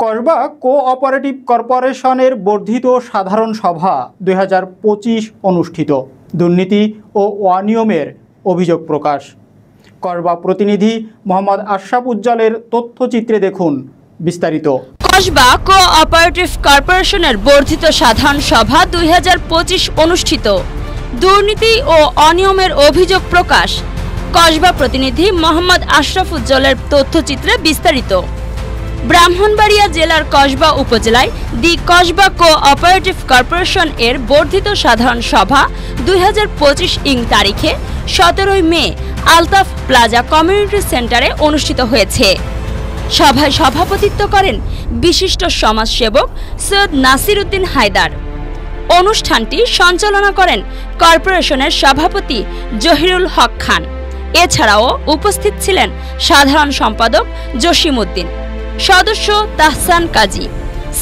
Kasba cooperative কর্পোরেশনের বর্ধিত সাধারণ সভা 2025 অনুষ্ঠিত। দুর্নীতি ও অনিয়মের অভিযোগ প্রকাশ। কসবা প্রতিনিধি মোহাম্মদ আশরাফ উজ্জ্বলের তথ্যচিত্রে দেখুন বিস্তারিত। কসবা কোঅপারেটিভ কর্পোরেশনের বর্ধিত সাধারণ সভা 2025 অনুষ্ঠিত। দুর্নীতি ও অনিয়মের অভিযোগ প্রকাশ। কসবা প্রতিনিধি মোহাম্মদ আশরাফ উজ্জ্বলের তথ্যচিত্রে বিস্তারিত। ব্রাহ্মণবাড়িয়া জেলার কসবা উপজেলায় দি কসবা কোঅপারেটিভ কর্পোরেশন এর বর্ধিত সাধারণ সভা 2025 তারিখে 17 মে আলতাফ প্লাজা কমিউনিটি সেন্টারে অনুষ্ঠিত হয়েছে। সভায় সভাপতিত্ব করেন বিশিষ্ট সমাজসেবক সৈয়দ নাসির উদ্দিন হায়দার। অনুষ্ঠানটি সঞ্চালনা করেন কর্পোরেশনের সভাপতি জহিরুল হক খান। এছাড়াও উপস্থিত ছিলেন সাধারণ সম্পাদক জসিম উদ্দিন, সদস্য তাহসান কাজী,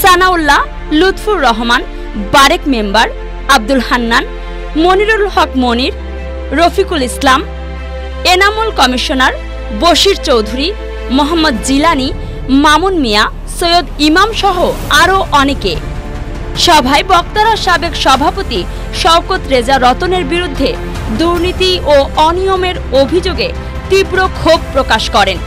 সানাউল্লাহ, লুৎফুর রহমান, বারেক মেম্বার, আব্দুল হান্নান, মনিরুল হক মনির, রফিকুল ইসলাম, এনামুল কমিশনার, বশির চৌধুরী, মোহাম্মদ জিলানি, মামুন মিয়া, সৈয়দ ইমাম সহ আরও অনেকে। সভায় বক্তারা সাবেক সভাপতি শওকত রেজা রতনের বিরুদ্ধে দুর্নীতি ও অনিয়মের অভিযোগে তীব্র ক্ষোভ প্রকাশ করেন।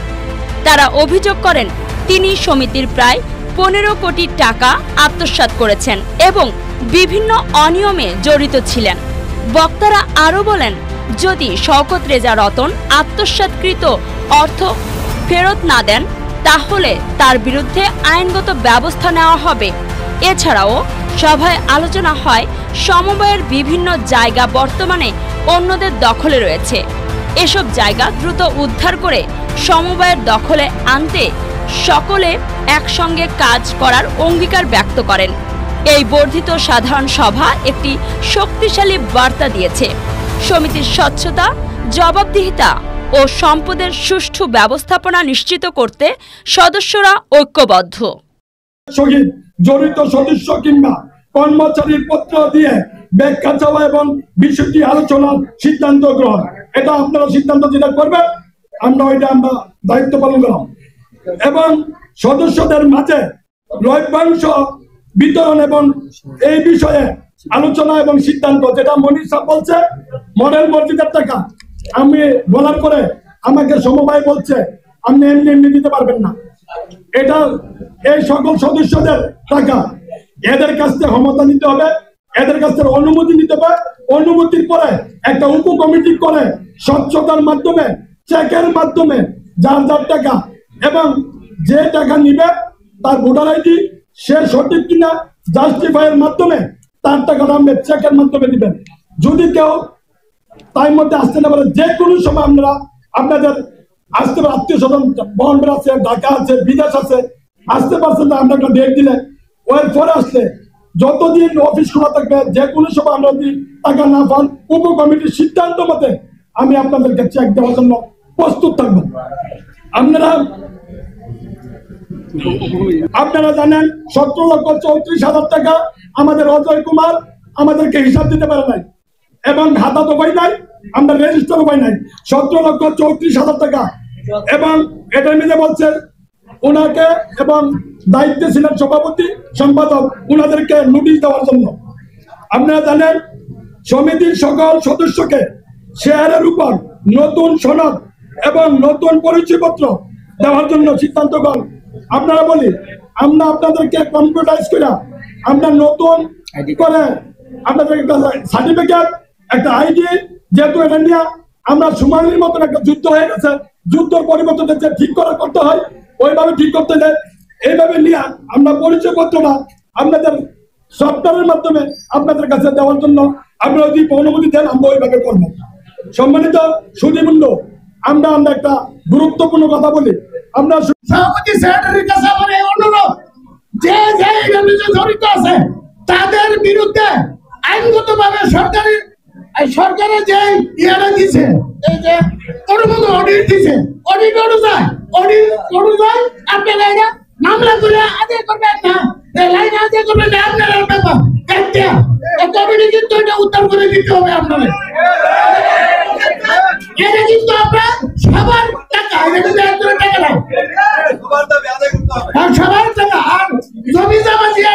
তারা অভিযোগ করেন তিনি সমিতির প্রায় 15 কোটি টাকা আত্মসাৎ করেছেন এবং বিভিন্ন অনিয়মে জড়িত ছিলেন। বক্তারা আরও বলেন, যদি শওকত রেজা রতন আত্মসাৎকৃত অর্থ ফেরত না দেন তাহলে তার বিরুদ্ধে আইনগত ব্যবস্থা নেওয়া হবে। এছাড়াও সভায় আলোচনা হয় সমবায়ের বিভিন্ন জায়গা বর্তমানে অন্যদের দখলে রয়েছে। এসব জায়গা দ্রুত উদ্ধার করে সমবায়ের দখলে আনতে সকলে একসঙ্গে কাজ করার অঙ্গীকার ব্যক্ত করেন। এই বর্ধিত সাধারণ সভা একটি শক্তিশালী বার্তা দিয়েছে। সমিতির স্বচ্ছতা, জবাবদিহিতা ও সম্পদের সুষ্ঠু ব্যবস্থাপনা নিশ্চিত করতে সদস্যরা ঐক্যবদ্ধ। জড়িত সদস্য কিংবা কর্মচারীর পত্র দিয়ে ব্যাখ্যা চাওয়া এবং বিষয়টি আলোচনার সিদ্ধান্ত গ্রহণ, এটা আপনারা সিদ্ধান্ত যেটা করবেন আমরা দায়িত্ব পালন করলাম। এবং সদস্যদের মাঝে লভ্যাংশ বিতরণ এবং এই বিষয়ে আলোচনা এবং সিদ্ধান্ত, যেটা মনির সাহেব বলছে মডেল মসজিদের টাকা আমি বলার পরে আমাকে সমবায় বলছে আপনি এমনি দিতে পারবেন না, এটা এই সকল সদস্যদের টাকা, এদের কাছ থেকে ক্ষমতা নিতে হবে, এদের কাছ থেকে অনুমতি নিতে হবে। অনুমতির পরে একটা উপ কমিটি করে স্বচ্ছতার মাধ্যমে, চেকের মাধ্যমে যার যার টাকা এবং যে টাকা নিবে তার ভোটার আইডি সে সঠিক কিনা জাস্টিফাইয়ের মাধ্যমে তার টাকাটা আপনি চেকের মাধ্যমে দিবেন। যদি কেউ তার মধ্যে আসতে না পারে, যে কোনো সময় আমরা আপনাদের আসতে পারে, আত্মীয় স্বজন বন্ড আছে, ঢাকা আছে, বিদেশ আছে, আসতে পারছেন না, আমরা একটা ডেট দিলে ওর পরে আসলে যতদিন অফিস খোলা থাকবে যে কোনো সময় আমরা যদি টাকা না পান উপ কমিটির সিদ্ধান্ত মতে আমি আপনাদেরকে চেক দেওয়ার জন্য প্রস্তুত থাকবো। আপনারা জানেন 17,34,000 টাকা আমাদের অজয় কুমার আমাদেরকে হিসাব দিতে পারে নাই এবং খাতা তো পাই নাই, আমরা রেজিস্টারও পাই নাই। 17,34,000 টাকা এবং এটার মধ্যে বলছে ওনাকে এবং দায়িত্বে ছিলেন সভাপতি সম্পাদক, ওনাদেরকে নোটিশ দেওয়ার জন্য। আপনারা জানেন সমিতির সকল সদস্যকে শেয়ারের উপর নতুন সনদ এবং নতুন পরিচয়পত্র দেওয়ার জন্য সিদ্ধান্ত করেন। আপনারা বলি আমরা আপনাদেরকে কম্পিউটারাইজ করে আমরা নতুন করে আপনাদের সার্টিফিকেট, একটা আইডি, যেহেতু এটা নিয়ে আমরা সুমালির মতন একটা যুদ্ধ হয়ে গেছে, যুদ্ধের পরিবর্তন ঠিক করা করতে হয় ওইভাবে ঠিক করতে যায়। এইভাবে নিয়ে আমরা পরিচয়পত্রটা আপনাদের সফটওয়্যারের মাধ্যমে আপনাদের কাছে দেওয়ার জন্য আপনারা যদি অনুমতি দেন আমরা ওইভাবে করবো। সম্মানিত সুধীবৃন্দ, আমরা একটা গুরুত্বপূর্ণ কথা বলি। আমরা সভাপতি সেক্রেটারির কাছে আমার এই অনুরোধ, যে জড়িত আছে তাদের বিরুদ্ধে আইনগতভাবে সরকারের যে ইয়ারা দিছে, এই যে অনুমোদন অডিট দিছে, অডিট অনুযায়ী আপনারা এটা মামলা করে আদায় করবেন না, লাইন আদায় করবেন না, আপনারা ব্যাপার কমিটি কিন্তু এটা উত্তর করে দিতে হবে আপনাদের। এটা কিন্তু আমরা সবার টাকা, এটা কিন্তু একজনের টাকা না, সবার টাকা। আর জমি জমা দিয়ে